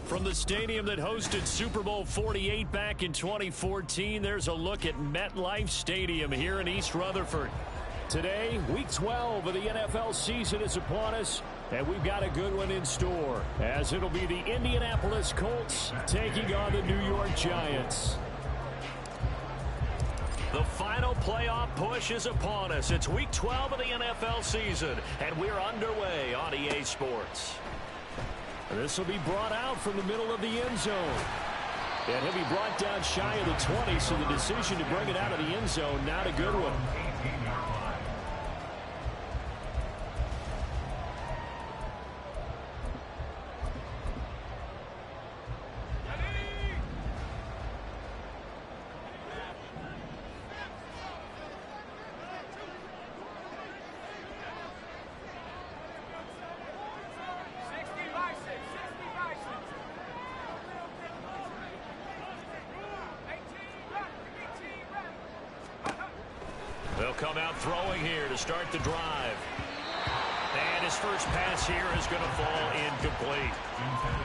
From the stadium that hosted Super Bowl 48 back in 2014, there's a look at MetLife Stadium here in East Rutherford. Today, Week 12 of the NFL season is upon us, and we've got a good one in store, as it'll be the Indianapolis Colts taking on the New York Giants. The final playoff push is upon us. It's Week 12 of the NFL season, and we're underway on EA Sports. This will be brought out from the middle of the end zone. And he'll be brought down shy of the 20, so the decision to bring it out of the end zone, not a good one. They'll come out throwing here to start the drive. And his first pass here is going to fall incomplete.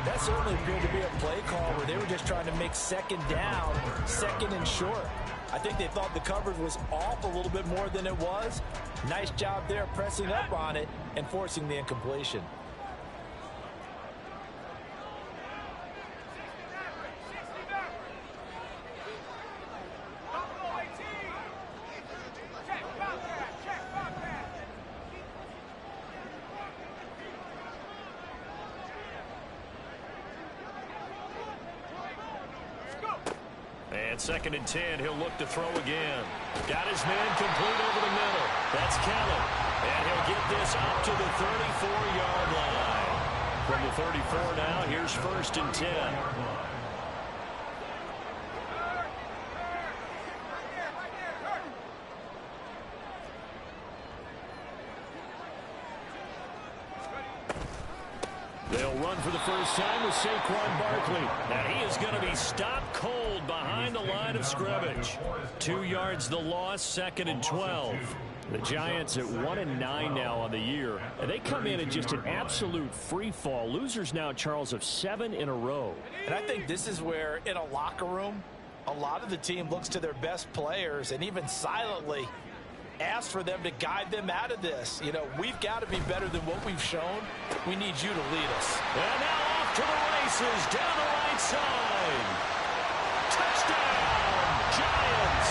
That certainly appeared to be a play call where they were just trying to make second down, second and short. I think they thought the coverage was off a little bit more than it was. Nice job there pressing up on it and forcing the incompletion. And 2nd and 10, he'll look to throw again. Got his man complete over the middle. That's Kellen. And he'll get this up to the 34-yard line. From the 34 now, here's 1st and 10. They'll run for the first time with Saquon Barkley. And he is going to be stopped cold behind the line of scrimmage. 2 yards the loss, 2nd and 12. The Giants at 1-9 now on the year. And they come in just an absolute free fall. Losers now, Charles, of 7 in a row. And I think this is where, in a locker room, a lot of the team looks to their best players and even silently ask for them to guide them out of this. You know, we've got to be better than what we've shown. We need you to lead us. And now off to the races down the right side. Touchdown, Giants.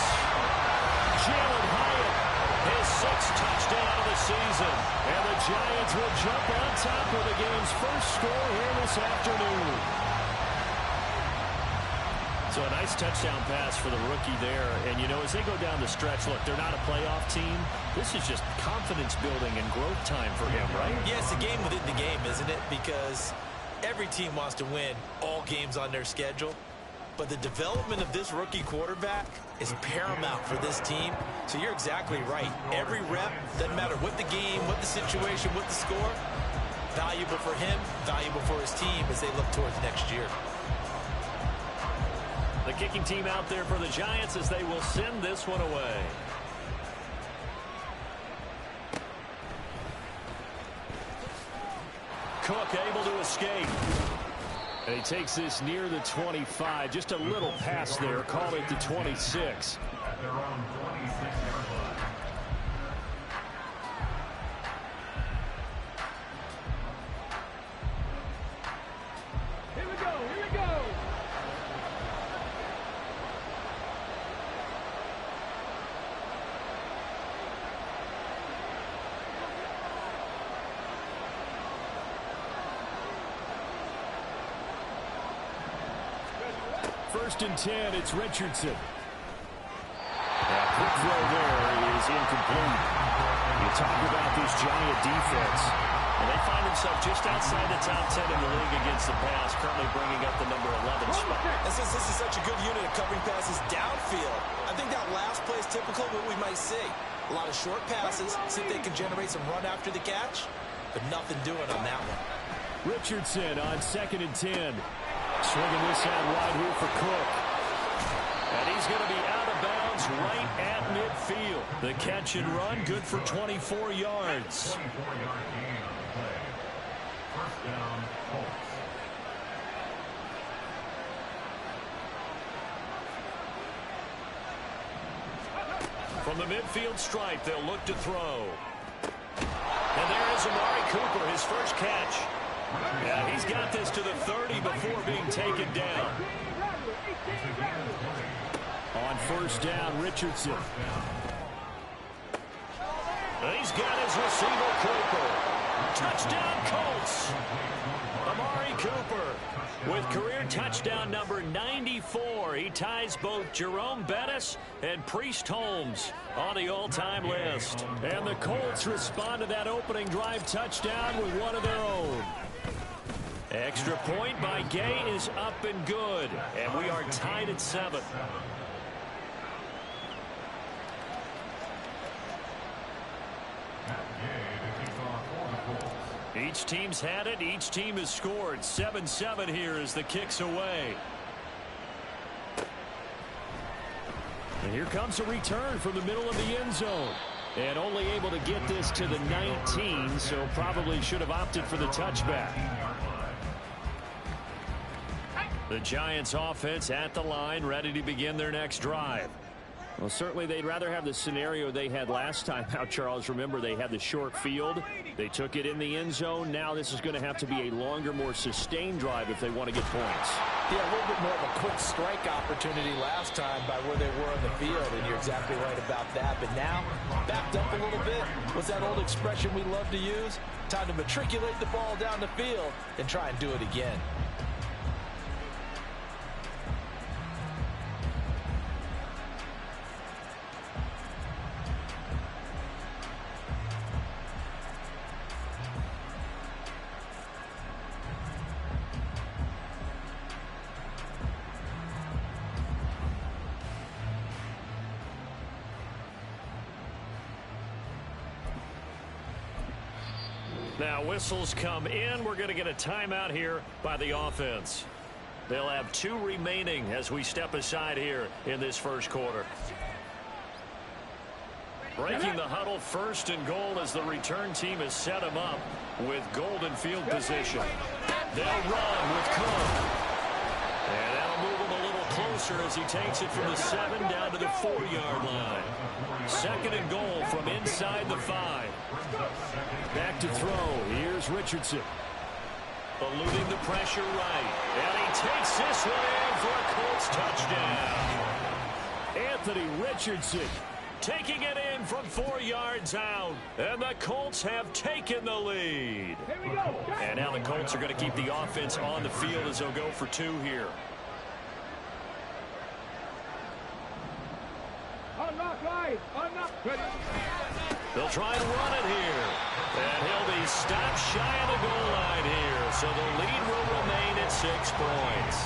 Jalen Hyatt, his 6th touchdown of the season. And the Giants will jump on top of the game's first score here this afternoon. So a nice touchdown pass for the rookie there. And, you know, as they go down the stretch, look, they're not a playoff team. This is just confidence building and growth time for him, right? Yeah, it's a game within the game, isn't it? Because every team wants to win all games on their schedule. But the development of this rookie quarterback is paramount for this team. So you're exactly right. Every rep, doesn't matter what the game, what the situation, what the score, valuable for him, valuable for his team as they look towards next year. The kicking team out there for the Giants as they will send this one away. Cook able to escape. And he takes this near the 25. Just a little pass there. Call it the 26. Here we go, here we go. First and 10, it's Richardson. That quick throw there is incomplete. You talk about this Giant defense. And they find themselves just outside the top 10 in the league against the pass, currently bringing up the number 11 spot. And since this is such a good unit of covering passes downfield, I think that last play is typical of what we might see. A lot of short passes, see if they can generate some run after the catch, but nothing doing on that one. Richardson on 2nd and 10. Swinging this out wide here for Cook. And he's going to be out of bounds right at midfield. The catch and run, good for 24 yards. From the midfield stripe, they'll look to throw. And there is Amari Cooper, his first catch. Yeah, he's got this to the 30 before being taken down. On first down, Richardson. He's got his receiver, Cooper. Touchdown, Colts. Amari Cooper with career touchdown number 94. He ties both Jerome Bettis and Priest Holmes on the all-time list. And the Colts respond to that opening drive touchdown with one of their own. Extra point by Gay is up and good. And we are tied at 7. Each team's had it. Each team has scored. 7-7 here as the kick's away. And here comes a return from the middle of the end zone. And only able to get this to the 19, so probably should have opted for the touchback. The Giants offense at the line, ready to begin their next drive. Well, certainly they'd rather have the scenario they had last time out, Charles. Remember, they had the short field. They took it in the end zone. Now this is going to have to be a longer, more sustained drive if they want to get points. Yeah, a little bit more of a quick strike opportunity last time by where they were on the field, and you're exactly right about that. But now, backed up a little bit. What's that old expression we love to use? Time to matriculate the ball down the field and try and do it again. Now whistles come in. We're going to get a timeout here by the offense. They'll have 2 remaining as we step aside here in this first quarter. Breaking the huddle, first and goal as the return team has set them up with golden field position. They'll run with Cook. And that'll move him a little closer as he takes it from the 7 down to the 4-yard line. Second and goal from inside the 5. Back to throw. Here's Richardson. Eluding the pressure right. And he takes this one in for a Colts touchdown. Anthony Richardson taking it in from 4 yards out. And the Colts have taken the lead. And now the Colts are going to keep the offense on the field as they'll go for 2 here. They'll try and run it here. And he'll be stopped shy of the goal line here. So the lead will remain at 6 points.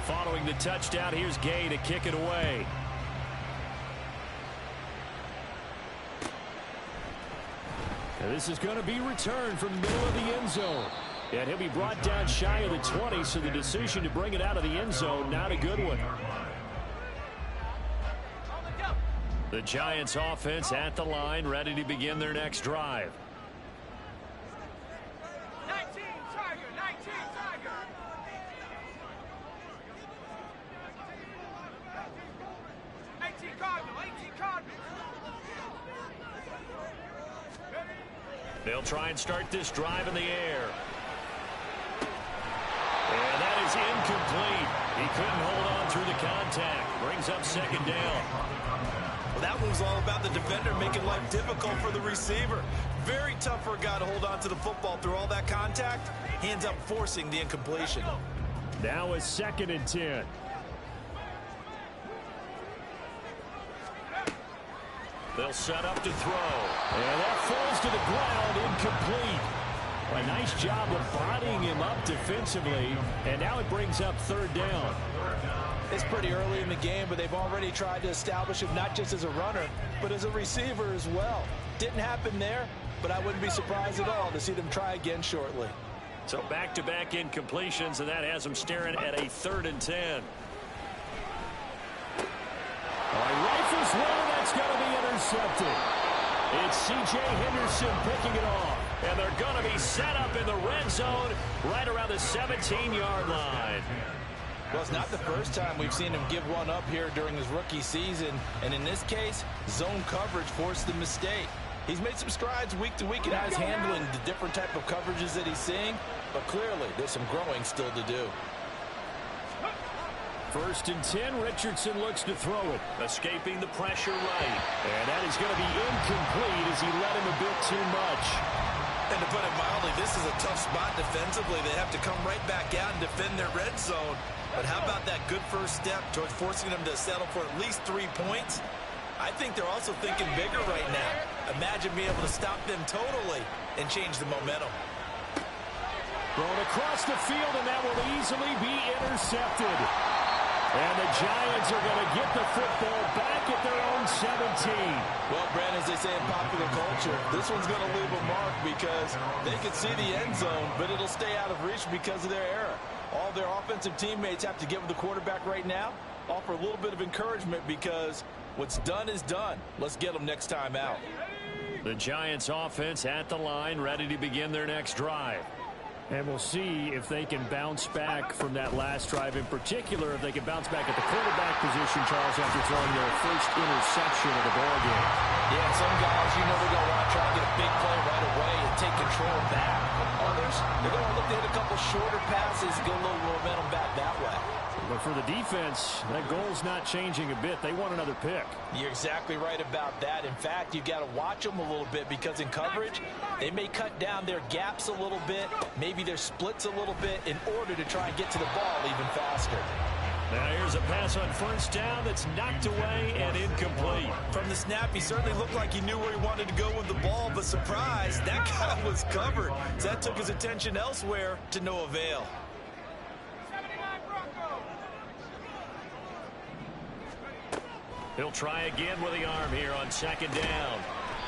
Following the touchdown, here's Gay to kick it away. And this is going to be returned from the middle of the end zone. And he'll be brought down shy of the 20, so the decision to bring it out of the end zone, not a good one. The Giants offense at the line, ready to begin their next drive. 19 Tiger, 19 Tiger. They'll try and start this drive in the air. And that is incomplete. He couldn't hold on through the contact. Brings up second down. Well, that was all about the defender making life difficult for the receiver. Very tough for a guy to hold on to the football through all that contact. Hands up, forcing the incompletion. Now a 2nd and 10. They'll set up to throw. And that falls to the ground, incomplete. A nice job of bodying him up defensively. And now it brings up 3rd down. It's pretty early in the game, but they've already tried to establish him not just as a runner, but as a receiver as well. Didn't happen there, but I wouldn't be surprised at all to see them try again shortly. So back-to-back incompletions, and that has them staring at a 3rd and 10. Rifles one, that's going to be intercepted. It's C.J. Henderson picking it off. And they're going to be set up in the red zone right around the 17-yard line. Well, it's not the first time we've seen him give one up here during his rookie season. And in this case, zone coverage forced the mistake. He's made some strides week to week in how he's handling the different type of coverages that he's seeing. But clearly, there's some growing still to do. 1st and 10, Richardson looks to throw it. Escaping the pressure right. And that is going to be incomplete as he led him a bit too much. And to put it mildly, this is a tough spot defensively. They have to come right back out and defend their red zone. But how about that good first step towards forcing them to settle for at least 3 points? I think they're also thinking bigger right now. Imagine being able to stop them totally and change the momentum. Thrown across the field, and that will easily be intercepted. And the Giants are going to get the football back at their own 17. Well, Brandon, as they say in popular culture, this one's going to leave a mark because they can see the end zone, but it'll stay out of reach because of their error. All their offensive teammates have to give the quarterback right now, offer a little bit of encouragement because what's done is done. Let's get them next time out. The Giants offense at the line, ready to begin their next drive. And we'll see if they can bounce back from that last drive, in particular if they can bounce back at the quarterback position, Charles, after throwing their first interception of the ball game. Yeah, some guys, you know, they're going to want to try and get a big play right away and take control of that. Others, they're going to look to hit a couple shorter passes, get a little momentum back that way. But for the defense, that goal's not changing a bit. They want another pick. You're exactly right about that. In fact, you've got to watch them a little bit because in coverage, they may cut down their gaps a little bit, maybe their splits a little bit in order to try and get to the ball even faster. Now here's a pass on first down that's knocked away and incomplete. From the snap, he certainly looked like he knew where he wanted to go with the ball, but surprise, that guy was covered. So that took his attention elsewhere to no avail. He'll try again with the arm here on 2nd down.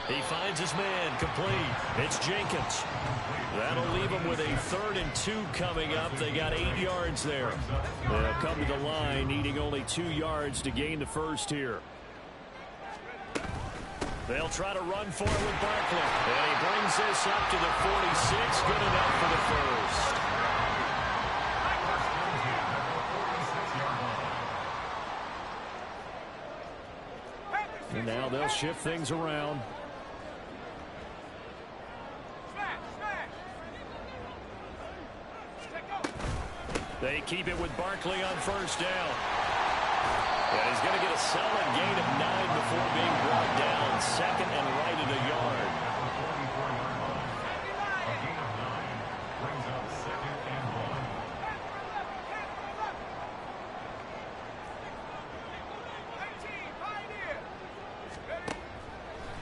He finds his man, complete. It's Jenkins. That'll leave him with a 3rd and 2 coming up. They got 8 yards there. They'll come to the line, needing only 2 yards to gain the first here. They'll try to run for it with Barkley. And he brings this up to the 46. Good enough for the first. And now they'll shift things around. They keep it with Barkley on first down. And he's going to get a solid gain of 9 before being brought down. 2nd and right at a yard.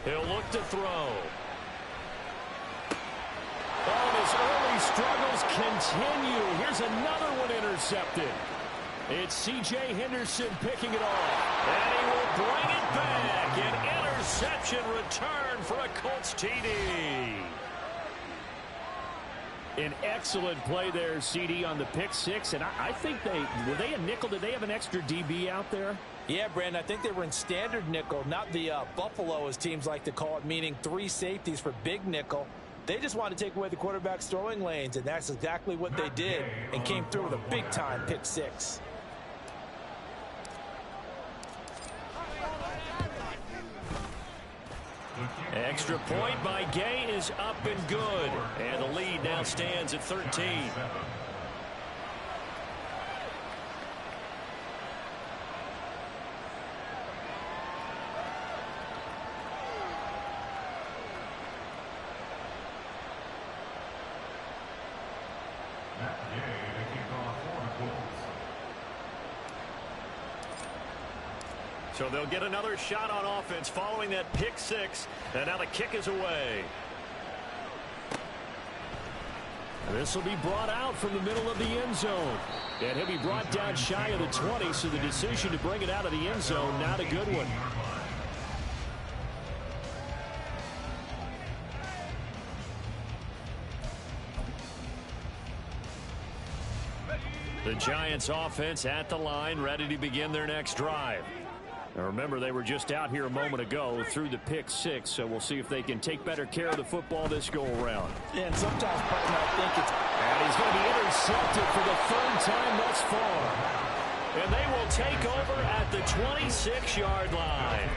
He'll look to throw. Oh, and his early struggles continue. Here's another one intercepted. It's C.J. Henderson picking it off. And he will bring it back. An interception return for a Colts TD. An excellent play there, CD, on the pick 6. And I think were they a nickel? Did they have an extra DB out there? Yeah, Brandon, I think they were in standard nickel, not the Buffalo, as teams like to call it, meaning 3 safeties for big nickel. They just wanted to take away the quarterback's throwing lanes, and that's exactly what they did and came through with a big-time pick 6. Extra point by Gay is up and good. And the lead now stands at 13. So they'll get another shot on offense following that pick 6. And now the kick is away. This will be brought out from the middle of the end zone. And he'll be brought down shy of the 20, so the decision to bring it out of the end zone, not a good one. The Giants offense at the line, ready to begin their next drive. Now remember, they were just out here a moment ago through the pick six, so we'll see if they can take better care of the football this go-around. Yeah, and sometimes, partner, I think it's... And he's going to be intercepted for the third time thus far. And they will take over at the 26-yard line.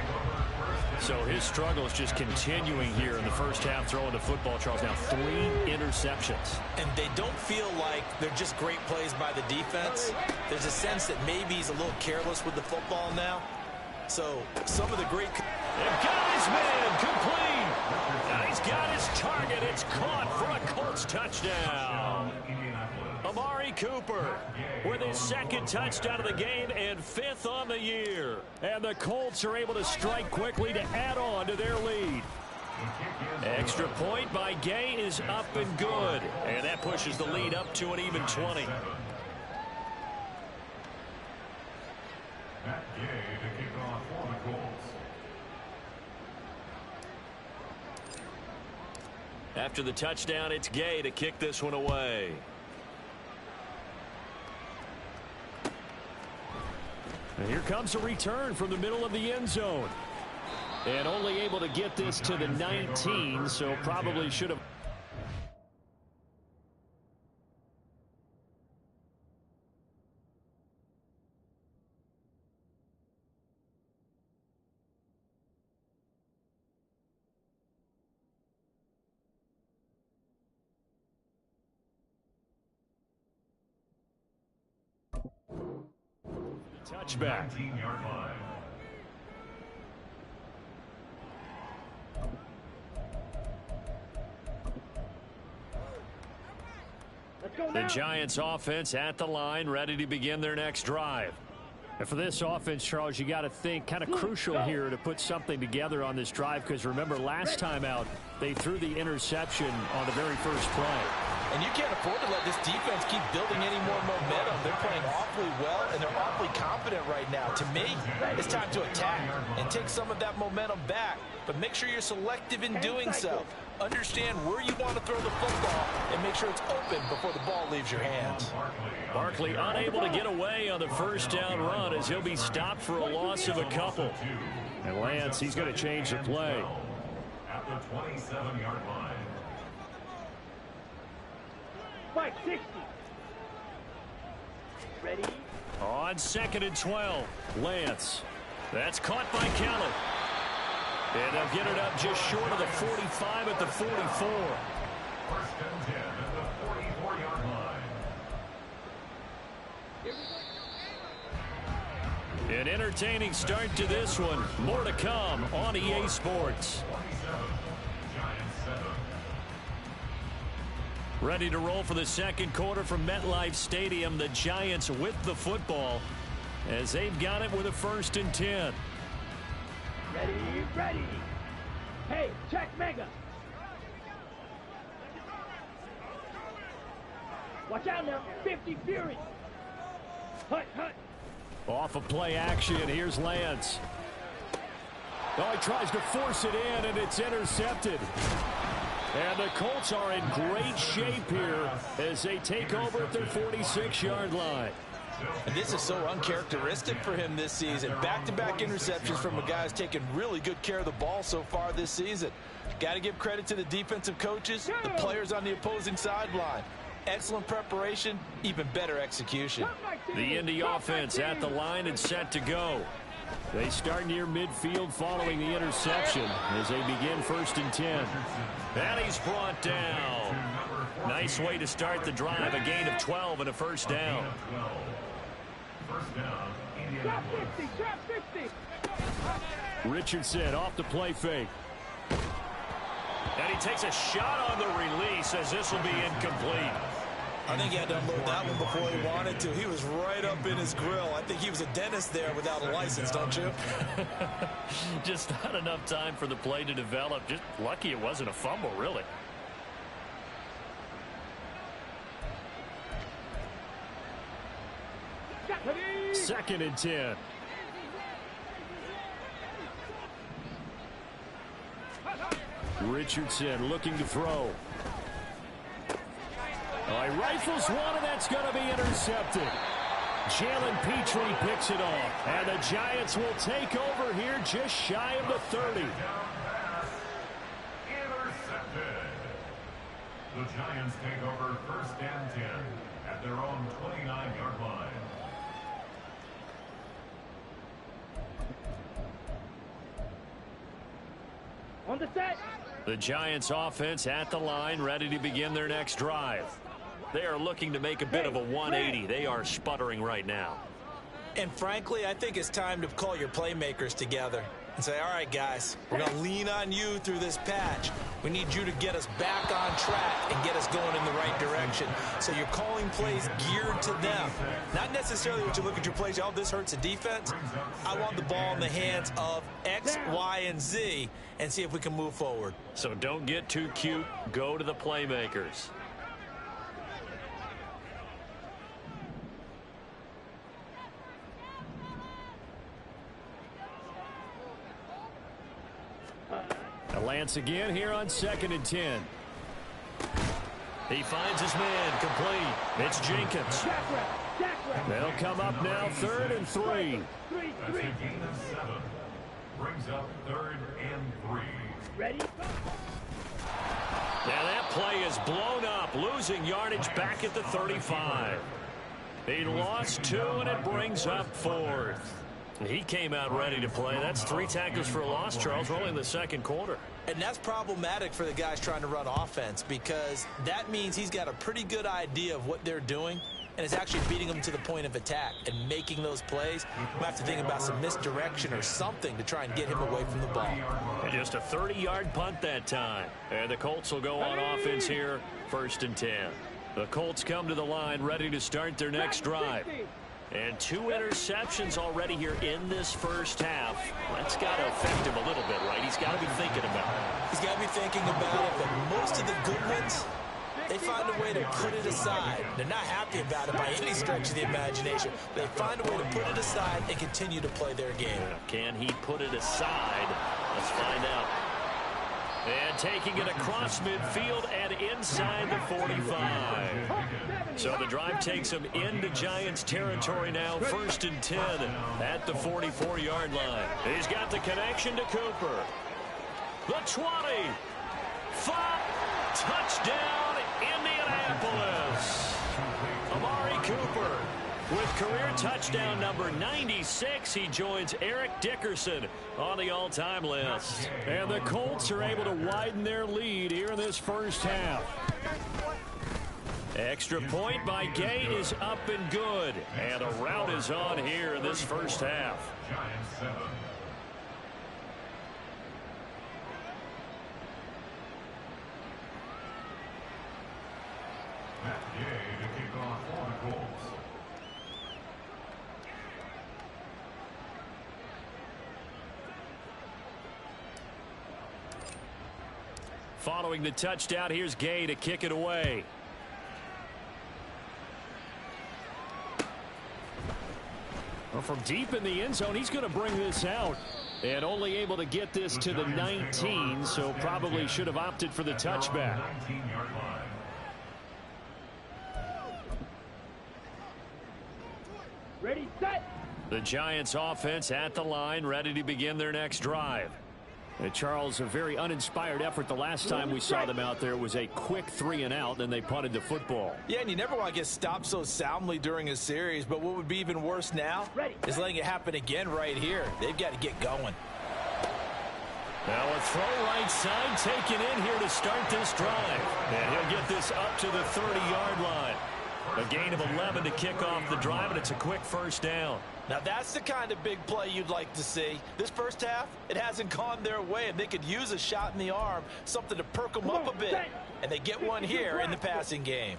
So his struggle is just continuing here in the first half throwing the football, Charles. Now 3 interceptions. And they don't feel like they're just great plays by the defense. There's a sense that maybe he's a little careless with the football now. So some of the great... They've got his man complete. And he's got his target. It's caught for a Colts touchdown. Amari Cooper with his second touchdown of the game and 5th on the year. And the Colts are able to strike quickly to add on to their lead. Extra point by Gay is up and good. And that pushes the lead up to an even 20. After the touchdown, it's Gay to kick this one away. And here comes a return from the middle of the end zone. And only able to get this to the 19, so probably should have. Touchback. 19-yard line. The Giants offense at the line, ready to begin their next drive. And for this offense, Charles, you got to think kind of crucial here to put something together on this drive, because remember last time out they threw the interception on the very first play. And you can't afford to let this defense keep building any more momentum. They're playing awfully well, and they're awfully confident right now. To me, it's time to attack and take some of that momentum back. But make sure you're selective in doing so. Understand where you want to throw the football and make sure it's open before the ball leaves your hands. Barkley unable to get away on the first down run as he'll be stopped for a loss of a couple. And Lance, he's going to change the play. At the 27-yard line. 560. Ready? On 2nd and 12, Lance. That's caught by Kelly. And they'll get it up just short of the 45 at the 44. First and 10 at the 44-yard line. An entertaining start to this one. More to come on EA Sports. Ready to roll for the second quarter from MetLife Stadium. The Giants with the football as they've got it with a 1st and 10. Ready, ready. Hey, check mega. Watch out now. 50 Fury. Hut, hut. Off of play action. Here's Lance. Oh, he tries to force it in, and it's intercepted. And the Colts are in great shape here as they take over at their 46-yard line. And this is so uncharacteristic for him this season. Back-to-back interceptions from a guy who's taken really good care of the ball so far this season. Got to give credit to the defensive coaches, the players on the opposing sideline. Excellent preparation, even better execution. The Indy offense at the line and set to go. They start near midfield following the interception as they begin 1st and 10. And he's brought down. Nice way to start the drive. A gain of 12 and a first down. Drop 50, drop 50. Richardson off the play fake. And he takes a shot on the release as this will be incomplete. I think he had to unload that one before he wanted to. He was right up in his grill. I think he was a dentist there without a license, don't you? Just not enough time for the play to develop. Just lucky it wasn't a fumble, really. Second and 10. Richardson looking to throw. Oh, he rifles one, and that's going to be intercepted. Jalen Petrie picks it off. And the Giants will take over here just shy of the 30. Intercepted. The Giants take over 1st and 10 at their own 29-yard line. On the set. The Giants offense at the line, ready to begin their next drive. They are looking to make a bit of a 180. They are sputtering right now. And frankly, I think it's time to call your playmakers together and say, all right, guys, we're going to lean on you through this patch. We need you to get us back on track and get us going in the right direction. So you're calling plays geared to them. Not necessarily what you look at your plays, oh, this hurts the defense. I want the ball in the hands of X, Y, and Z and see if we can move forward. So don't get too cute. Go to the playmakers. Lance again here on 2nd and 10. He finds his man complete. It's Jenkins. They'll come up now 3rd and 3. That's a gain of 7. Brings up 3rd and 3. Ready? Now that play is blown up, losing yardage back at the 35. He lost 2, and it brings up 4th. He came out ready to play. That's 3 tackles for a loss, Charles, only in the 2nd quarter. And that's problematic for the guys trying to run offense because that means he's got a pretty good idea of what they're doing and is actually beating them to the point of attack and making those plays. You have to think about some misdirection or something to try and get him away from the ball. And just a 30-yard punt that time. And the Colts will go on offense here, 1st and 10. The Colts come to the line ready to start their next drive. And 2 interceptions already here in this first half. That's got to affect him a little bit, right? He's got to be thinking about it. He's got to be thinking about it, but most of the good ones, they find a way to put it aside. They're not happy about it by any stretch of the imagination. They find a way to put it aside and continue to play their game. Can he put it aside? Let's find out. And taking it across midfield and inside the 45. So the drive takes him into Giants territory now, 1st and 10 at the 44-yard line. He's got the connection to Cooper. The 20. 5. Touchdown, Indianapolis. Amari Cooper with career touchdown number 96. He joins Eric Dickerson on the all-time list. And the Colts are able to widen their lead here in this first half. Extra point by Gay is up and good. And a rout is on here in this first half. Giants 7. Matt Gay to kick off for the Colts. Following the touchdown, here's Gay to kick it away. Well, from deep in the end zone, he's going to bring this out. And only able to get this to the 19, so probably should have opted for the touchback. 19-yard line. Ready, set. The Giants offense at the line, ready to begin their next drive. And Charles, a very uninspired effort the last time we saw them out there. It was a quick 3 and out, then they punted the football. Yeah, and you never want to get stopped so soundly during a series, but what would be even worse now is letting it happen again right here. They've got to get going. Now a throw right side taken in here to start this drive. And he'll get this up to the 30-yard line. A gain of 11 to kick off the drive, and it's a quick first down. Now that's the kind of big play you'd like to see. This first half, it hasn't gone their way, and they could use a shot in the arm, something to perk them up a bit. And they get one here in the passing game.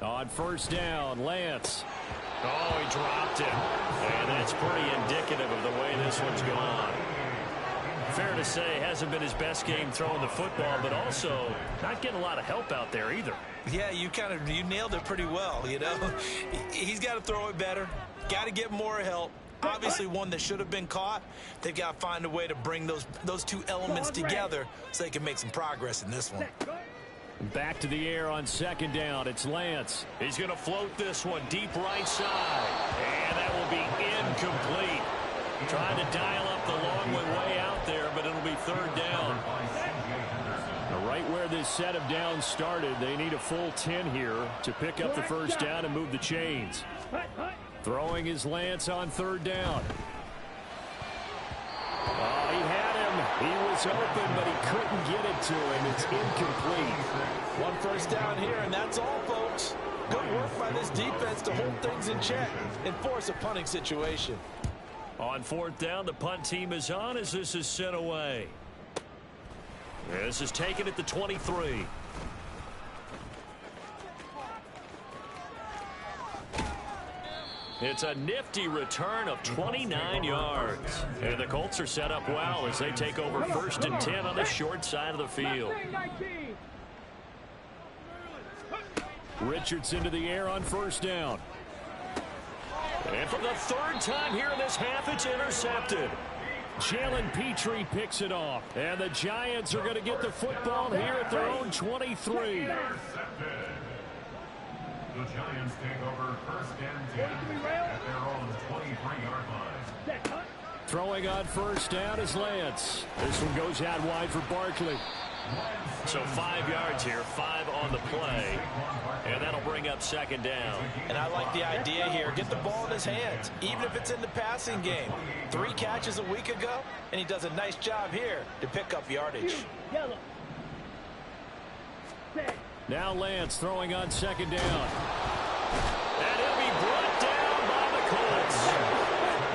On first down, Lance. Oh, he dropped it. And that's pretty indicative of the way this one's gone. Fair to say, hasn't been his best game throwing the football, but also not getting a lot of help out there either. Yeah, you nailed it pretty well, you know. He's got to throw it better, got to get more help, obviously one that should have been caught. They've got to find a way to bring those two elements together so they can make some progress in this one. Back to the air on second down. It's Lance. He's going to float this one deep right side. And that will be incomplete. Trying to dial up the long way out there, but it'll be third down. Right where this set of downs started, they need a full 10 here to pick up the first down and move the chains. Throwing is Lance on third down. Oh, he had him. He was open, but he couldn't get it to him. It's incomplete. One first down here, and that's all, folks. Good work by this defense to hold things in check and force a punting situation. On fourth down, the punt team is on as this is sent away. This is taken at the 23. It's a nifty return of 29 yards. And the Colts are set up well as they take over first and 10 on the short side of the field. Richards into the air on first down. And for the third time here in this half, it's intercepted. Jalen Petrie picks it off. And the Giants are going to get the football here at their own 23. The Giants take over first and 10 at their own 23-yard line. Throwing on first down is Lance. This one goes out wide for Barkley. So 5 yards here, 5 on the play. And that'll bring up second down. And I like the idea here. Get the ball in his hands, even if it's in the passing game. 3 catches a week ago, and he does a nice job here to pick up yardage. Now Lance throwing on second down. And he'll be brought down by the Colts.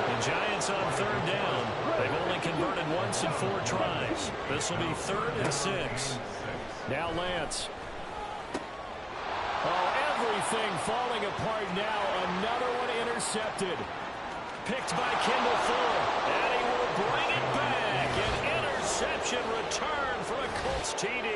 The Giants on third down. They've only converted once in 4 tries. This will be 3rd and 6. Now Lance. Oh, everything falling apart now. Another one intercepted. Picked by Kendall Fuller. And he will bring it back. An interception return for a Colts TD.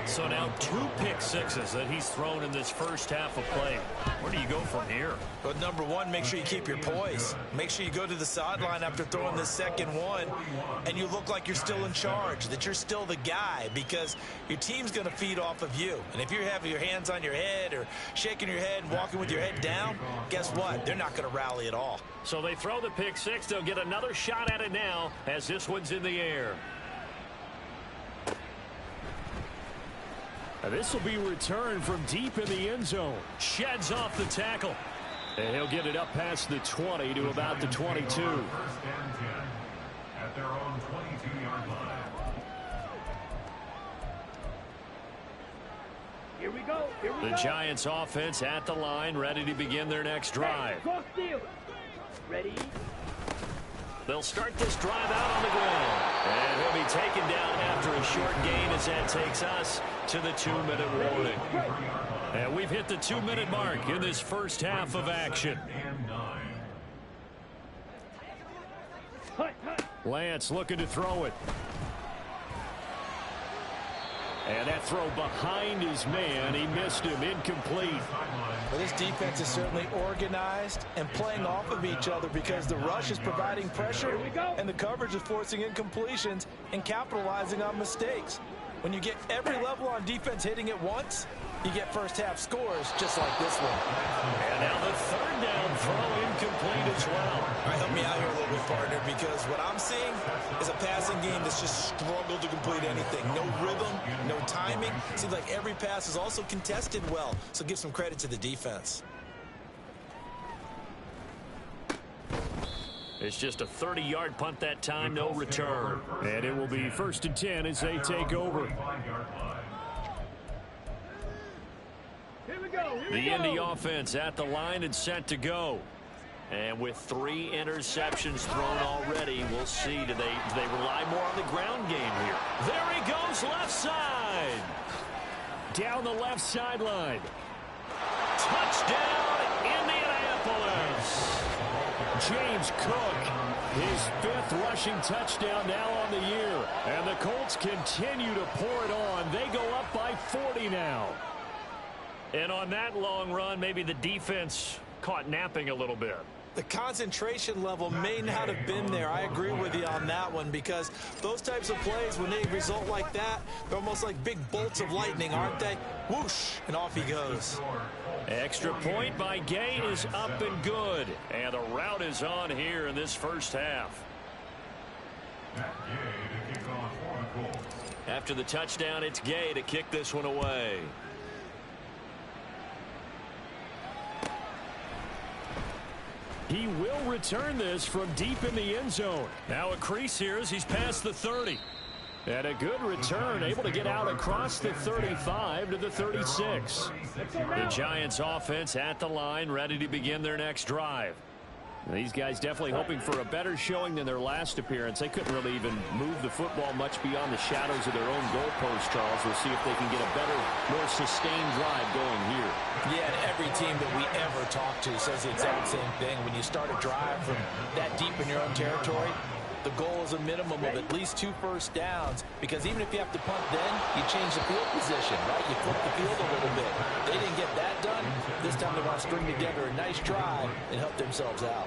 So now 2 pick sixes that he's thrown in this first half of play. Where do you go from here? Well, number one, make sure you keep your poise. Make sure you go to the sideline after throwing the second one, and you look like you're still in charge, that you're still the guy, because your team's going to feed off of you. And if you're having your hands on your head or shaking your head and walking with your head down, guess what? They're not going to rally at all. So they throw the pick six. They'll get another shot at it now as this one's in the air. This will be returned from deep in the end zone. Sheds off the tackle. And he'll get it up past the 20 to about the 22. First and 10 at their own 22-yard line. Here we go. The Giants offense at the line, ready to begin their next drive. Ready? They'll start this drive out on the ground. And he'll be taken down after a short gain as that takes us to the 2-minute warning. And we've hit the 2-minute mark in this first half of action. Lance looking to throw it. And that throw behind his man. He missed him. Incomplete. Well, this defense is certainly organized and playing off of each other because the rush is providing pressure and the coverage is forcing incompletions and capitalizing on mistakes. When you get every level on defense hitting at once, you get first half scores just like this one. And now the third down throw incomplete as well. All right, help me out here a little bit, partner, because what I'm seeing is a passing game that's just struggled to complete anything. No rhythm, no timing. Seems like every pass is also contested well, so give some credit to the defense. It's just a 30-yard punt that time, no return. And it will be first and 10 as they take over. The Indy offense at the line and set to go. And with 3 interceptions thrown already, we'll see. Do they rely more on the ground game here? There he goes, left side. Down the left sideline. Touchdown, Indianapolis. James Cook, his 5th rushing touchdown now on the year. And the Colts continue to pour it on. They go up by 40 now. And on that long run, maybe the defense caught napping a little bit. The concentration level may not have been there. I agree with you on that one, because those types of plays, when they result like that, they're almost like big bolts of lightning, aren't they? Whoosh, and off he goes. Extra point by Gay is up and good. And the route is on here in this first half. After the touchdown, it's Gay to kick this one away. He will return this from deep in the end zone. Now a crease here as he's past the 30. And a good return, able to get out across the 35 to the 36. The Giants offense at the line, ready to begin their next drive. These guys definitely hoping for a better showing than their last appearance. They couldn't really even move the football much beyond the shadows of their own goalpost, Charles. We'll see if they can get a better, more sustained drive going here. Yeah, and every team that we ever talk to says the exact same thing. When you start a drive from that deep in your own territory, the goal is a minimum of at least 2 first downs, because even if you have to punt then, you change the field position, right? You flip the field a little bit. They didn't get that done. This time they want to string together a nice drive and help themselves out.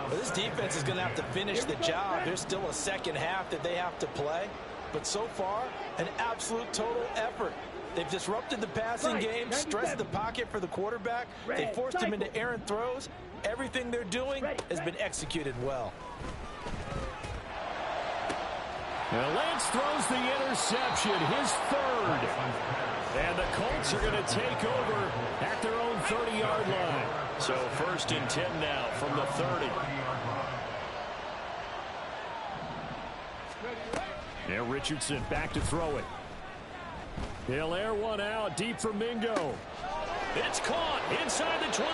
But this defense is going to have to finish the job. There's still a second half that they have to play. But so far, an absolute total effort. They've disrupted the passing game, stressed the pocket for the quarterback. They forced him into errant throws. Everything they're doing has been executed well. Now Lance throws the interception, his third. And the Colts are going to take over at their own 30-yard line. So 1st and 10 now from the 30. Now Richardson back to throw it. He'll air one out deep for Mingo. It's caught inside the 25.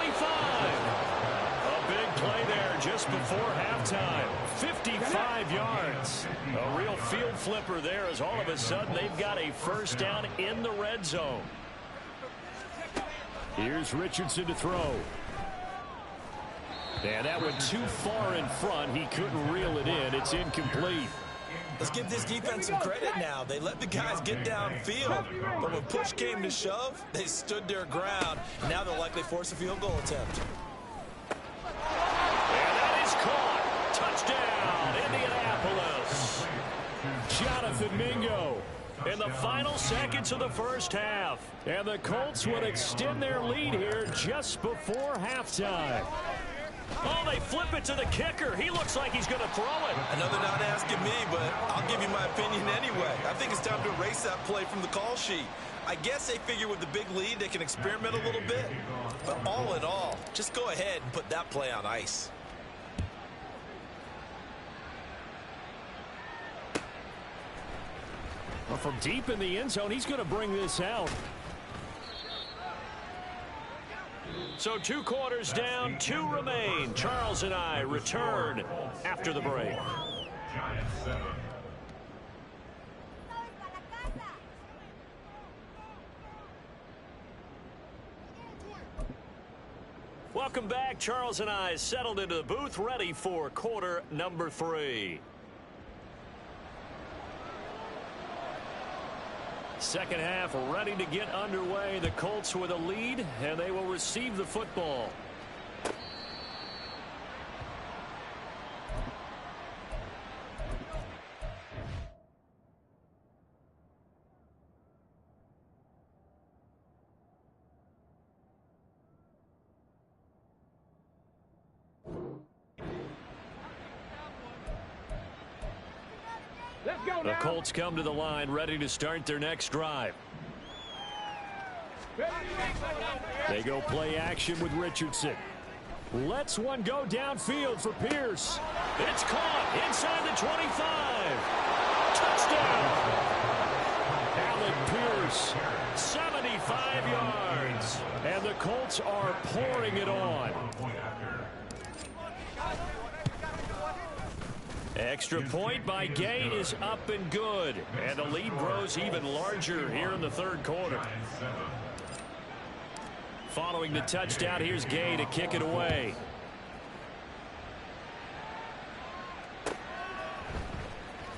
A big play there just before halftime. 55 yards. A real field flipper there, as all of a sudden they've got a first down in the red zone. Here's Richardson to throw. And that went too far in front. He couldn't reel it in. It's incomplete. Let's give this defense some credit now. They let the guys get downfield, but when push came to shove, they stood their ground. Now they'll likely force a field goal attempt. And that is caught. Touchdown, Indianapolis. Jonathan Mingo in the final seconds of the first half. And the Colts would extend their lead here just before halftime. Oh, they flip it to the kicker. He looks like he's going to throw it. I know they're not asking me, but I'll give you my opinion anyway. I think it's time to erase that play from the call sheet. I guess they figure with the big lead they can experiment a little bit. But all in all, just go ahead and put that play on ice. Well, from deep in the end zone, he's going to bring this out. So 2 quarters down, 2 remain. Charles and I return after the break. Giants 7. Welcome back. Charles and I settled into the booth, ready for quarter number 3. Second half ready to get underway. The Colts with a lead, and they will receive the football. The Colts come to the line, ready to start their next drive. They go play action with Richardson. Lets one go downfield for Pierce. It's caught inside the 25. Touchdown! Alec Pierce, 75 yards. And the Colts are pouring it on. Extra point by Gay is up and good. And the lead grows even larger here in the third quarter. Following the touchdown, here's Gay to kick it away.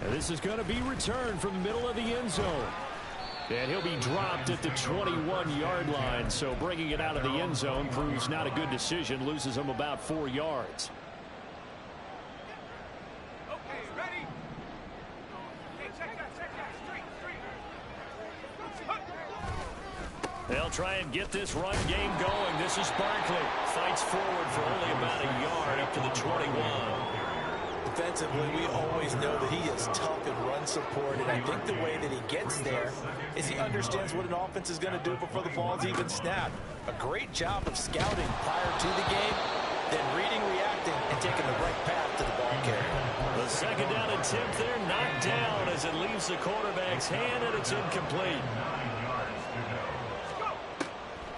And this is going to be returned from the middle of the end zone. And he'll be dropped at the 21-yard line. So bringing it out of the end zone proves not a good decision. Loses him about 4 yards. They'll try and get this run game going. This is Barkley. Fights forward for only about a yard up to the 21. Defensively, we always know that he is tough and run support, and I think the way that he gets there is he understands what an offense is going to do before the ball's even snapped. A great job of scouting prior to the game, then reading, reacting, and taking the right path to the ball carrier. The second down attempt there knocked down as it leaves the quarterback's hand, and it's incomplete.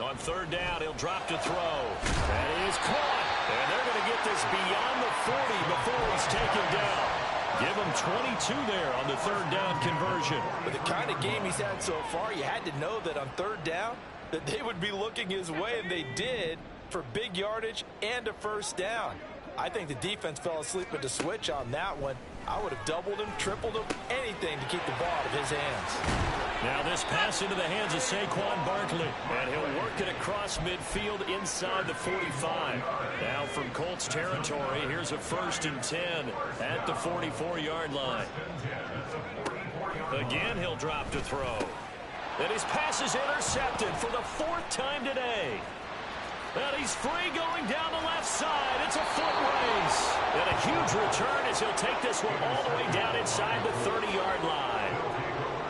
On third down, he'll drop to throw. That is caught. And they're going to get this beyond the 40 before he's taken down. Give him 22 there on the third down conversion. With the kind of game he's had so far, you had to know that on third down that they would be looking his way, and they did, for big yardage and a first down. I think the defense fell asleep at the switch on that one. I would have doubled him, tripled him, anything to keep the ball out of his hands. Now this pass into the hands of Saquon Barkley. And he'll work it across midfield inside the 45. Now from Colts territory, here's a 1st and 10 at the 44-yard line. Again, he'll drop to throw. And his pass is intercepted for the 4th time today. And he's free going down the left side. It's a foot race. And a huge return as he'll take this one all the way down inside the 30-yard line.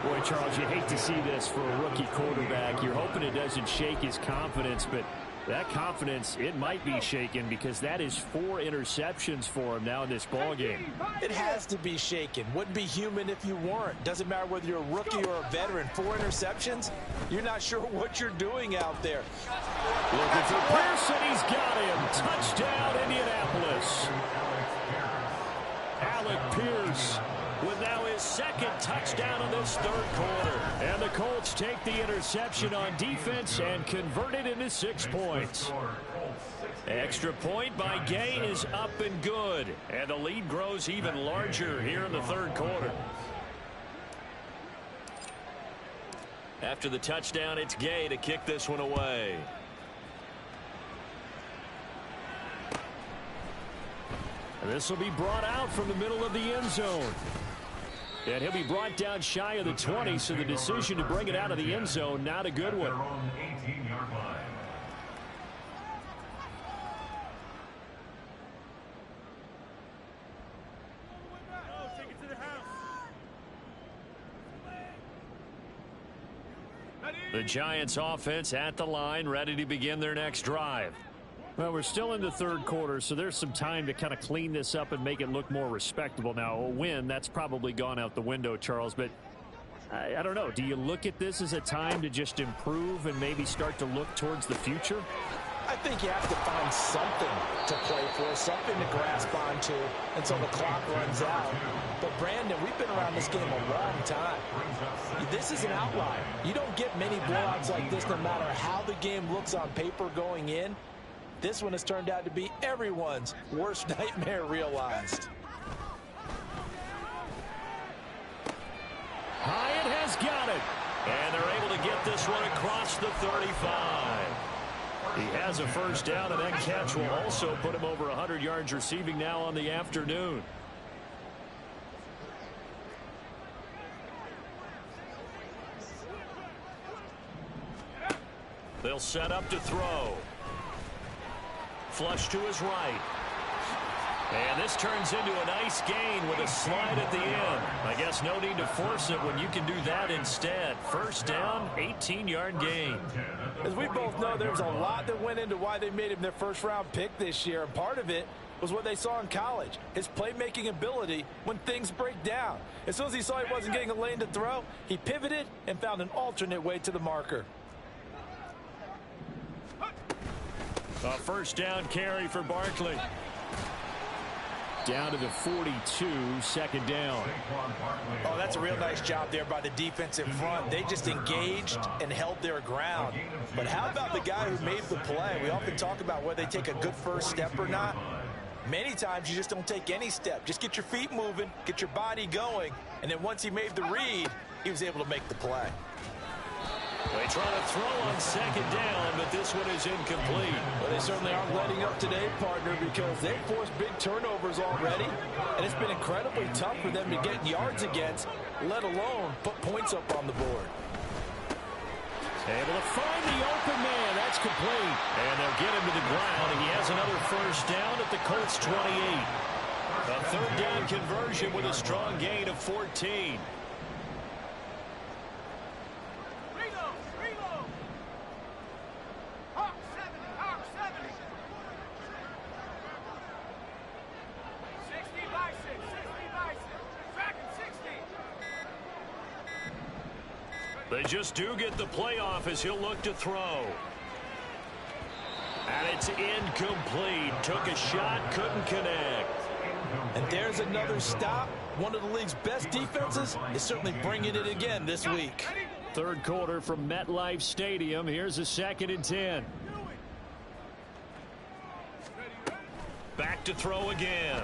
Boy, Charles, you hate to see this for a rookie quarterback. You're hoping it doesn't shake his confidence, but that confidence, it might be shaken because that is 4 interceptions for him now in this ballgame. It has to be shaken. Wouldn't be human if you weren't. Doesn't matter whether you're a rookie or a veteran. 4 interceptions, you're not sure what you're doing out there. Looking for Pearson, he's got him. Touchdown, Indianapolis. Alec Pierce with now his 2nd touchdown in this 3rd quarter. And the Colts take the interception on defense and convert it into 6 points. Extra point by Gay is up and good. And the lead grows even larger here in the 3rd quarter. After the touchdown, it's Gay to kick this one away. And this will be brought out from the middle of the end zone. And he'll be brought down shy of the 20, so the decision to bring it out of the end zone, not a good one. The Giants offense at the line, ready to begin their next drive. Well, we're still in the 3rd quarter, so there's some time to kind of clean this up and make it look more respectable. Now, a win, that's probably gone out the window, Charles, but I don't know. Do you look at this as a time to just improve and maybe start to look towards the future? I think you have to find something to play for, something to grasp onto until the clock runs out. But, Brandon, we've been around this game a long time. This is an outlier. You don't get many blowouts like this no matter how the game looks on paper going in. This one has turned out to be everyone's worst nightmare realized. Hyatt has got it. And they're able to get this one across the 35. He has a first down, and that catch will also put him over 100 yards receiving now on the afternoon. They'll set up to throw. Flush to his right. And this turns into a nice gain with a slide at the end. I guess no need to force it when you can do that instead. First down, 18-yard gain. As we both know, there's a lot that went into why they made him their first-round pick this year. And part of it was what they saw in college, his playmaking ability when things break down. As soon as he saw he wasn't getting a lane to throw, he pivoted and found an alternate way to the marker. A first down carry for Barkley. Down to the 42, 2nd down. Oh, that's a real nice job there by the defense in front. They just engaged and held their ground. But how about the guy who made the play? We often talk about whether they take a good first step or not. Many times you just don't take any step. Just get your feet moving, get your body going, and then once he made the read, he was able to make the play. They try to throw on second down, but this one is incomplete. Well, they certainly aren't letting up today, partner, because they've forced big turnovers already, and it's been incredibly tough for them to get yards against, let alone put points up on the board. Able to find the open man. That's complete. And they'll get him to the ground, and he has another first down at the Colts 28. A third down conversion with a strong gain of 14. They just do get the playoff as he'll look to throw. And it's incomplete. Took a shot, couldn't connect. And there's another stop. One of the league's best defenses is certainly bringing it again this week. Third quarter from MetLife Stadium. Here's a 2nd and 10. Back to throw again.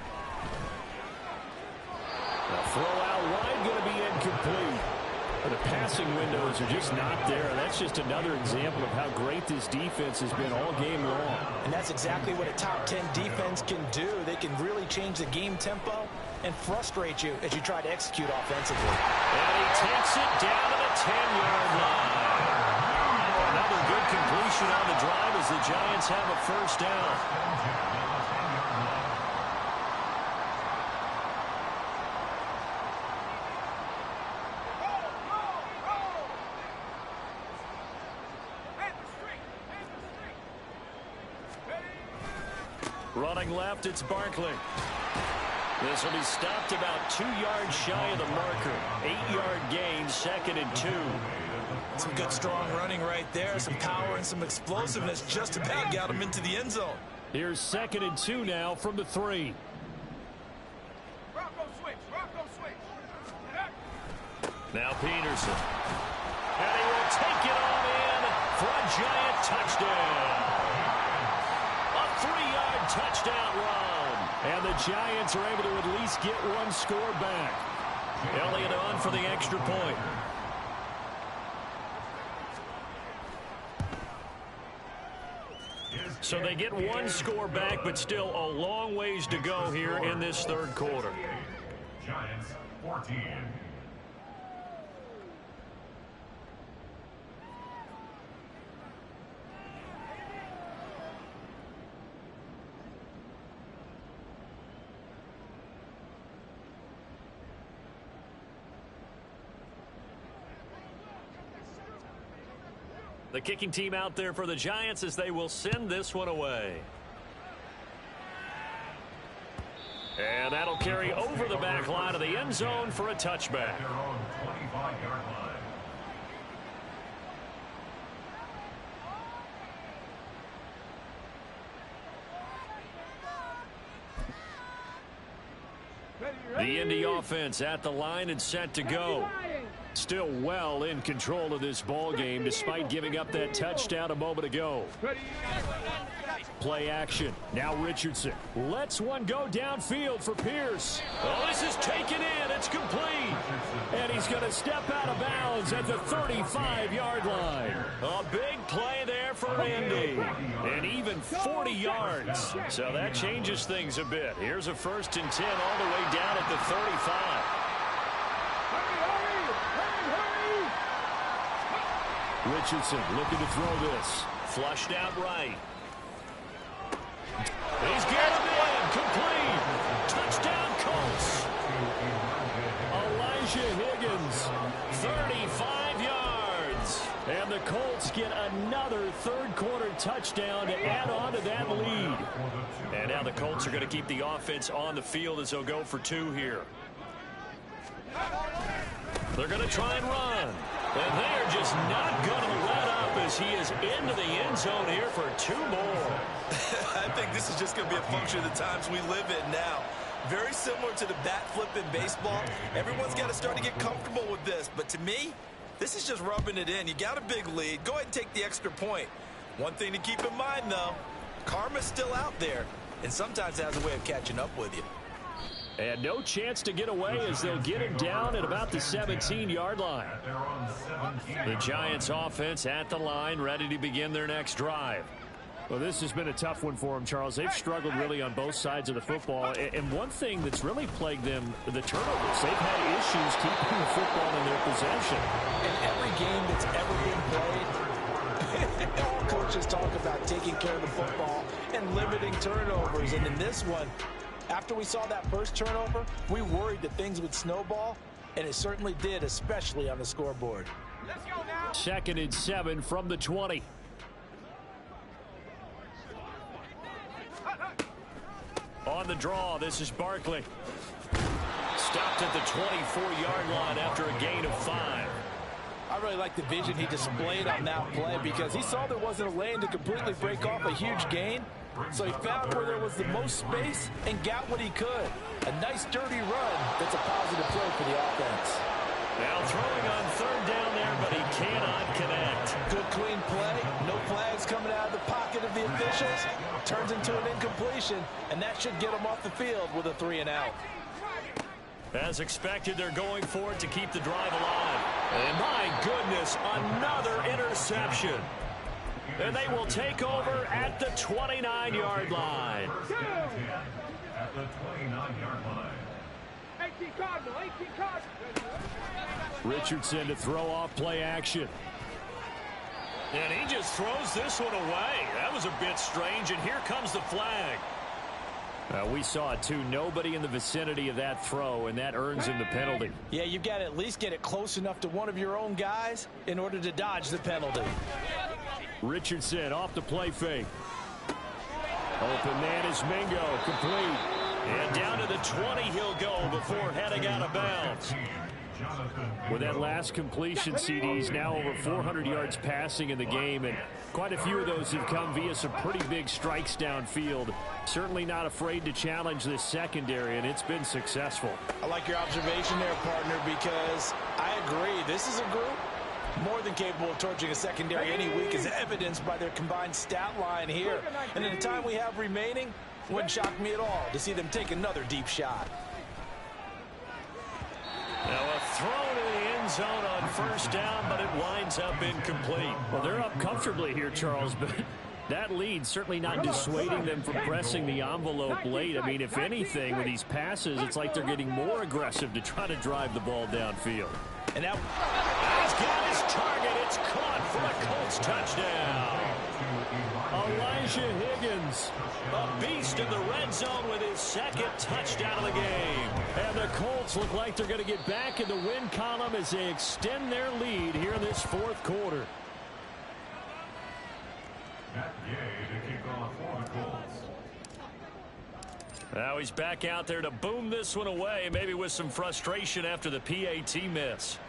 The throw out wide going to be incomplete. The passing windows are just not there. That's just another example of how great this defense has been all game long. And that's exactly what a top 10 defense can do. They can really change the game tempo and frustrate you as you try to execute offensively. And he takes it down to the 10-yard line. Another good completion on the drive as the Giants have a first down. Running left, it's Barkley. This will be stopped about 2 yards shy of the marker. 8-yard gain, 2nd and 2. Some good strong running right there. Some power and some explosiveness just about got him into the end zone. Here's 2nd and 2 now from the 3. Rocco switch. Now Peterson. And he will take it all in for a Giant touchdown. A 3-yard touchdown run. And the Giants are able to at least get one score back. Elliott on for the extra point. So they get one score back, but still a long ways to go here in this third quarter. Giants 14. The kicking team out there for the Giants as they will send this one away. And that'll carry over the back line of the end zone for a touchback. Their own 25-yard line. The Indy offense at the line and set to go. Still well in control of this ball game despite giving up that touchdown a moment ago. Play action. Now Richardson lets one go downfield for Pierce. Oh, this is taken in. It's complete. And he's going to step out of bounds at the 35-yard line. A big play there for Indy. And even 40 yards. So that changes things a bit. Here's a 1st and 10 all the way down at the 35. Richardson looking to throw this. Flushed out right. He's got him in. Complete. Touchdown Colts. Elijah Higgins. 35 yards. And the Colts get another third quarter touchdown to add on to that lead. And now the Colts are going to keep the offense on the field as they'll go for 2 here. They're going to try and run. And they are just not going to let up as he is into the end zone here for 2 more. I think this is just going to be a function of the times we live in now. Very similar to the bat flip in baseball. Everyone's got to start to get comfortable with this. But to me, this is just rubbing it in. You got a big lead. Go ahead and take the extra point. One thing to keep in mind, though, karma's still out there. And sometimes it has a way of catching up with you. And no chance to get away as they'll get him down at about the 17-yard line. The Giants offense at the line, ready to begin their next drive. Well, this has been a tough one for them, Charles. They've struggled really on both sides of the football. And one thing that's really plagued them, the turnovers. They've had issues keeping the football in their possession. In every game that's ever been played, all coaches talk about taking care of the football and limiting turnovers. And in this one, after we saw that first turnover, we worried that things would snowball, and it certainly did, especially on the scoreboard. Let's go now. 2nd and 7 from the 20. On the draw, this is Barkley. Stopped at the 24-yard line after a gain of 5. I really like the vision he displayed on that play because he saw there wasn't a lane to completely break off a huge gain. So he found where there was the most space and got what he could. A nice dirty run that's a positive play for the offense. Now throwing on 3rd down there, but he cannot connect. Good clean play. No flags coming out of the pocket of the officials. Turns into an incompletion, and that should get him off the field with a 3-and-out. As expected, they're going for it to keep the drive alive. And my goodness, another interception. And they will take over at the 29-yard line. At the 29-yard line. 18 Cardinal, 18 Cardinal. Richardson to throw off play action. And he just throws this one away. That was a bit strange, and here comes the flag. We saw it too. Nobody in the vicinity of that throw, and that earns him the penalty. Yeah, you've got to at least get it close enough to one of your own guys in order to dodge the penalty. Richardson off the play fake. Open man is Mingo, complete. And down to the 20 he'll go before heading out of bounds. With that last completion, CD's now over 400 yards passing in the game, and quite a few of those have come via some pretty big strikes downfield. Certainly not afraid to challenge this secondary, and it's been successful. I like your observation there, partner, because I agree. This is a group more than capable of torching a secondary any week, as evidenced by their combined stat line here. And in the time we have remaining, it wouldn't shock me at all to see them take another deep shot. Now a throw to the end zone on 1st down, but it winds up incomplete. Well, they're up comfortably here, Charles, but that lead certainly not dissuading them from pressing the envelope late. I mean, if anything, with these passes, it's like they're getting more aggressive to try to drive the ball downfield. And now he's got his target. It's caught for a Colts touchdown. Elijah Higgins, a beast in the red zone with his 2nd touchdown of the game. And the Colts look like they're going to get back in the win column as they extend their lead here in this 4th quarter. Matt Gay to kick off for the Colts. Now he's back out there to boom this one away, maybe with some frustration after the PAT miss.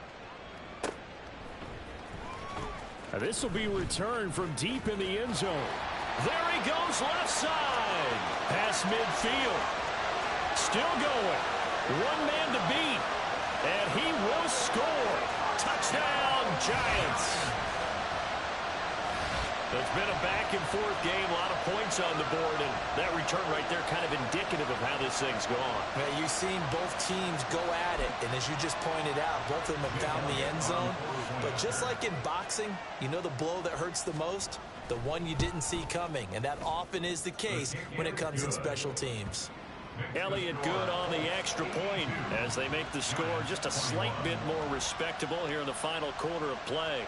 Now this will be returned from deep in the end zone. There he goes left side. Past midfield. Still going. One man to beat. And he will score. Touchdown, Giants. It's been a back-and-forth game, a lot of points on the board, and that return right there kind of indicative of how this thing's gone. Yeah, you've seen both teams go at it, and as you just pointed out, both of them have found the end zone. But just like in boxing, you know the blow that hurts the most? The one you didn't see coming, and that often is the case when it comes in special teams. Elliott good on the extra point as they make the score just a slight bit more respectable here in the final quarter of play.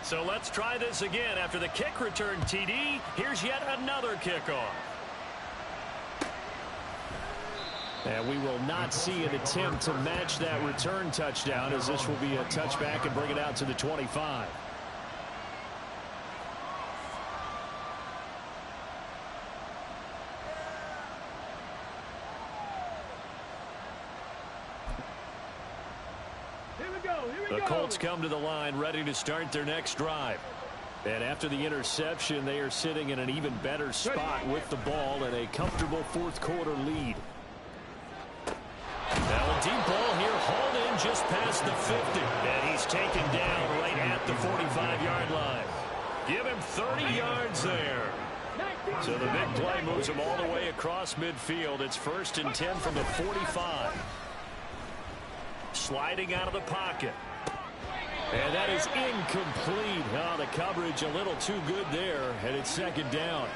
So let's try this again. After the kick return TD, here's yet another kickoff. And we will not see an attempt to match that return touchdown, as this will be a touchback and bring it out to the 25. The Colts come to the line ready to start their next drive. And after the interception, they are sitting in an even better spot with the ball and a comfortable 4th quarter lead. Now a deep ball here, hauled in just past the 50. And he's taken down right at the 45-yard line. Give him 30 yards there. So the big play moves him all the way across midfield. It's 1st and 10 from the 45. Sliding out of the pocket. And that is incomplete. Oh, the coverage a little too good there, and it's 2nd down.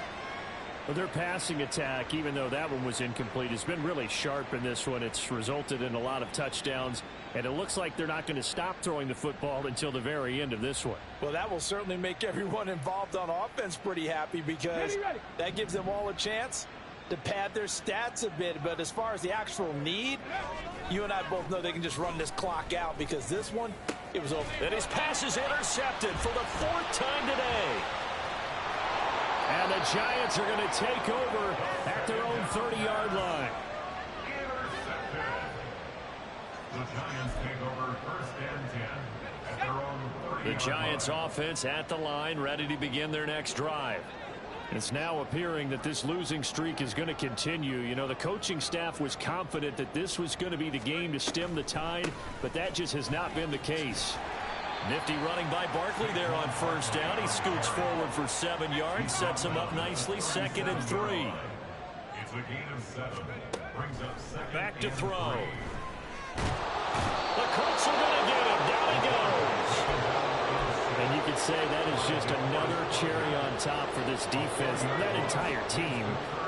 Well, their passing attack, even though that one was incomplete, has been really sharp in this one. It's resulted in a lot of touchdowns, and it looks like they're not going to stop throwing the football until the very end of this one. Well, that will certainly make everyone involved on offense pretty happy, because that gives them all a chance to pad their stats a bit. But as far as the actual need, you and I both know they can just run this clock out, because this one, it was over. And his pass is intercepted for the 4th time today. And the Giants are going to take over at their own 30-yard line. Intercepted. The Giants take over 1st and 10 at their own 30-yard line. The Giants offense at the line, ready to begin their next drive. It's now appearing that this losing streak is going to continue. You know, the coaching staff was confident that this was going to be the game to stem the tide, but that just has not been the case. Nifty running by Barkley there on 1st down. He scoots forward for 7 yards, sets him up nicely, 2nd and 3. It's a gain of 7. Brings up 2nd. Back to and throw. 3. The Colts are going to get him. Down he goes. And you could say that is just another cherry on top for this defense, that entire team.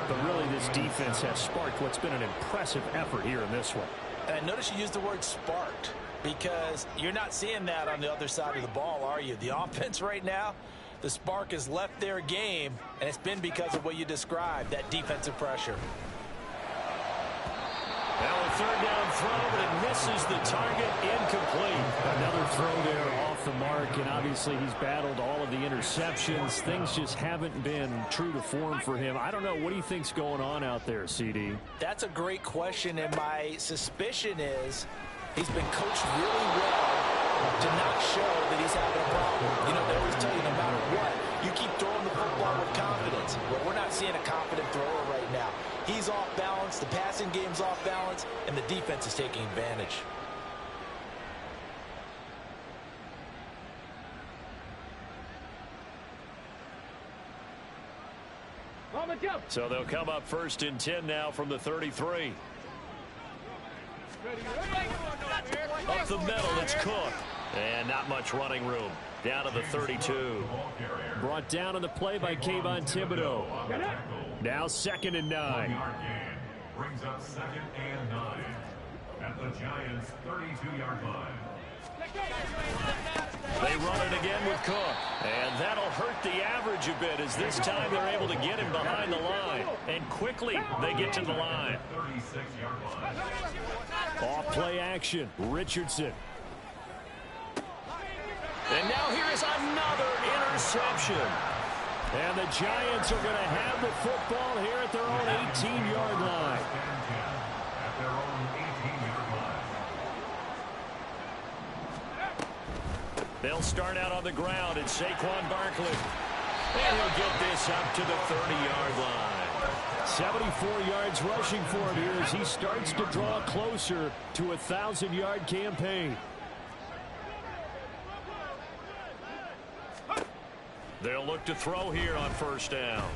But really, this defense has sparked what's been an impressive effort here in this one. And I notice you used the word sparked, because you're not seeing that on the other side of the ball, are you? The offense right now, the spark has left their game, and it's been because of what you described, that defensive pressure. Now a 3rd down throw, but it misses the target. Incomplete. Another throw there off the mark, and obviously he's battled all of the interceptions. Things just haven't been true to form for him. I don't know. What do you think's going on out there, CD? That's a great question, and my suspicion is he's been coached really well to not show that he's having a problem. You know, they always tell you no matter what, you keep throwing the football with confidence. Well, we're not seeing a confident thrower right now. He's off balance, the passing game's off balance, and the defense is taking advantage. So they'll come up 1st and 10 now from the 33. Up the middle, it's Cook. And not much running room. Down to the 32. Brought down on the play by Kayvon Thibodeau. Now 2nd and 9. Brings up 2nd and 9 at the Giants' 32-yard line. They run it again with Cook. And that'll hurt the average a bit, as this time they're able to get him behind the line. And quickly they get to the line. 36-yard line. Off play action. Richardson. And now here is another interception. And the Giants are going to have the football here at their own 18-yard line. At their own 18-yard line. They'll start out on the ground, and Saquon Barkley. And he'll get this up to the 30-yard line. 74 yards rushing for him here as he starts to draw closer to a 1,000-yard campaign. They'll look to throw here on 1st down.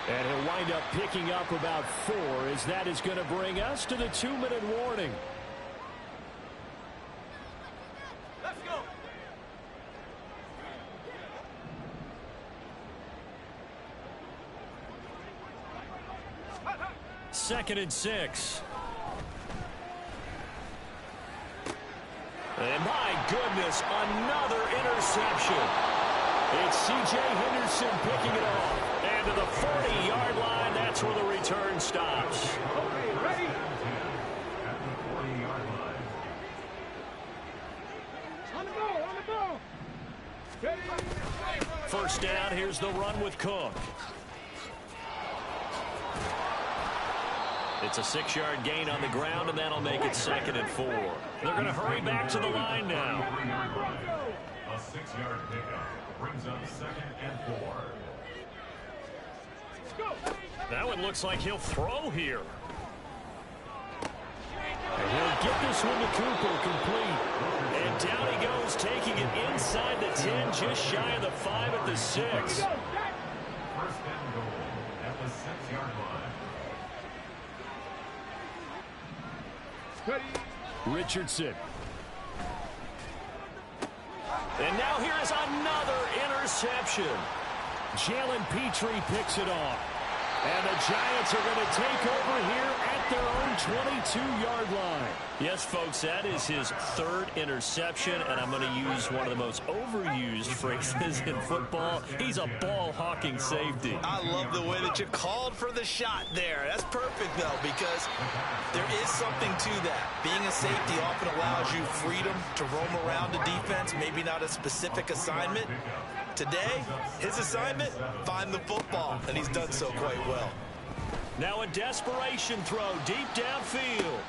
And he'll wind up picking up about 4, as that is going to bring us to the 2-minute warning. Let's go. 2nd and 6. And my goodness, another interception. It's C.J. Henderson picking it off. And to the 40-yard line, that's where the return stops. Okay, ready? At the 40-yard line. On the ball, on the ball. Ready? 1st down, here's the run with Cook. It's a 6-yard gain on the ground, and that'll make it 2nd and 4. They're going to hurry back to the line now. A 6-yard pickup brings up 2nd and 4. That one looks like he'll throw here. And he'll get this one to Cooper, complete. And down he goes, taking it inside the 10, just shy of the 5 at the 6. Richardson. And now here is another interception. Jalen Petrie picks it off. And the Giants are going to take over here at their own 22-yard line. Yes, folks, that is his third interception, and I'm going to use one of the most overused phrases in football. He's a ball-hawking safety. I love the way that you called for the shot there. That's perfect, though, because there is something to that. Being a safety often allows you freedom to roam around the defense, maybe not a specific assignment. Today, his assignment, find the football, and he's done so quite well. Now a desperation throw deep downfield.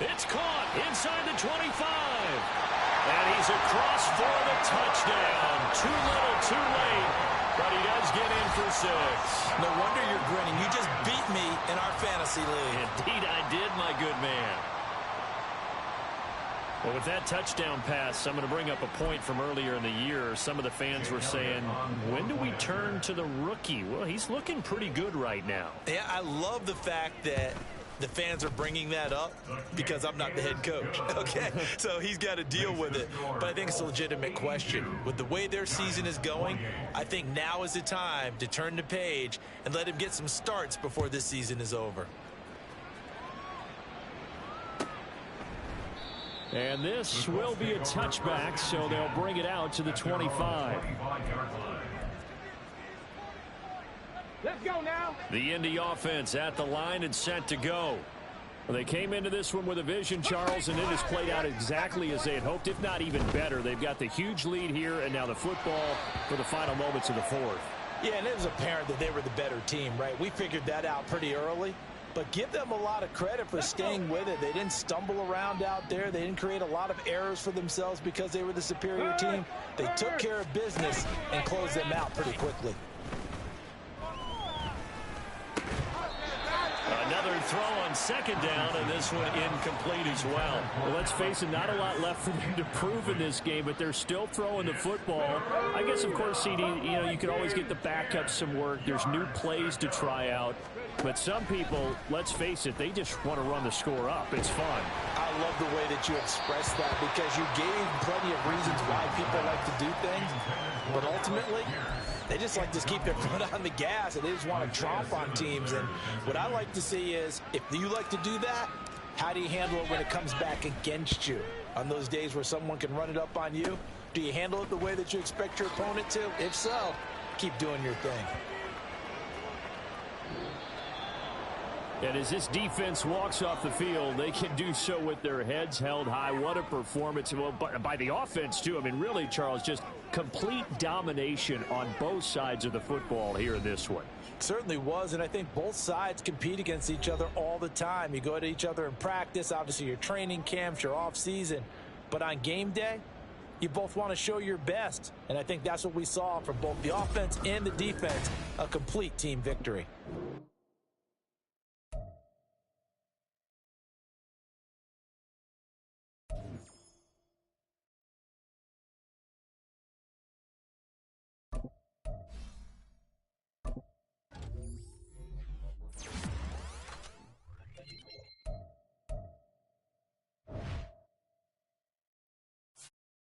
It's caught inside the 25. And he's across for the touchdown. Too little, too late, but he does get in for 6. No wonder you're grinning. You just beat me in our fantasy league. Indeed I did, my good man. Well, with that touchdown pass, I'm going to bring up a point from earlier in the year. Some of the fans were saying, when do we turn to the rookie? Well, he's looking pretty good right now. Yeah, I love the fact that the fans are bringing that up because I'm not the head coach, okay? So he's got to deal with it. But I think it's a legitimate question. With the way their season is going, I think now is the time to turn the page and let him get some starts before this season is over. And this will be a touchback, so they'll bring it out to the 25. Let's go now. The Indy offense at the line and set to go. Well, they came into this one with a vision, Charles, and it has played out exactly as they had hoped, if not even better. They've got the huge lead here, and now the football for the final moments of the fourth. Yeah, and it was apparent that they were the better team, right? We figured that out pretty early. But give them a lot of credit for staying with it. They didn't stumble around out there. They didn't create a lot of errors for themselves because they were the superior team. They took care of business and closed them out pretty quickly. Another throw on second down, and this one incomplete as well. Well, let's face it, not a lot left for them to prove in this game, but they're still throwing the football. I guess, of course, CD, you could always get the backups some work. There's new plays to try out. But some people, let's face it, they just want to run the score up. It's fun. I love the way that you expressed that because you gave plenty of reasons why people like to do things. But ultimately, they just like to keep their foot on the gas, and they just want to tromp on teams. And what I like to see is, if you like to do that, how do you handle it when it comes back against you? On those days where someone can run it up on you, do you handle it the way that you expect your opponent to? If so, keep doing your thing. And as this defense walks off the field, they can do so with their heads held high. What a performance. Well, by the offense, too. I mean, really, Charles, just complete domination on both sides of the football here in this one. Certainly was, and I think both sides compete against each other all the time. You go to each other in practice, obviously your training camps, your off-season. But on game day, you both want to show your best. And I think that's what we saw from both the offense and the defense, a complete team victory.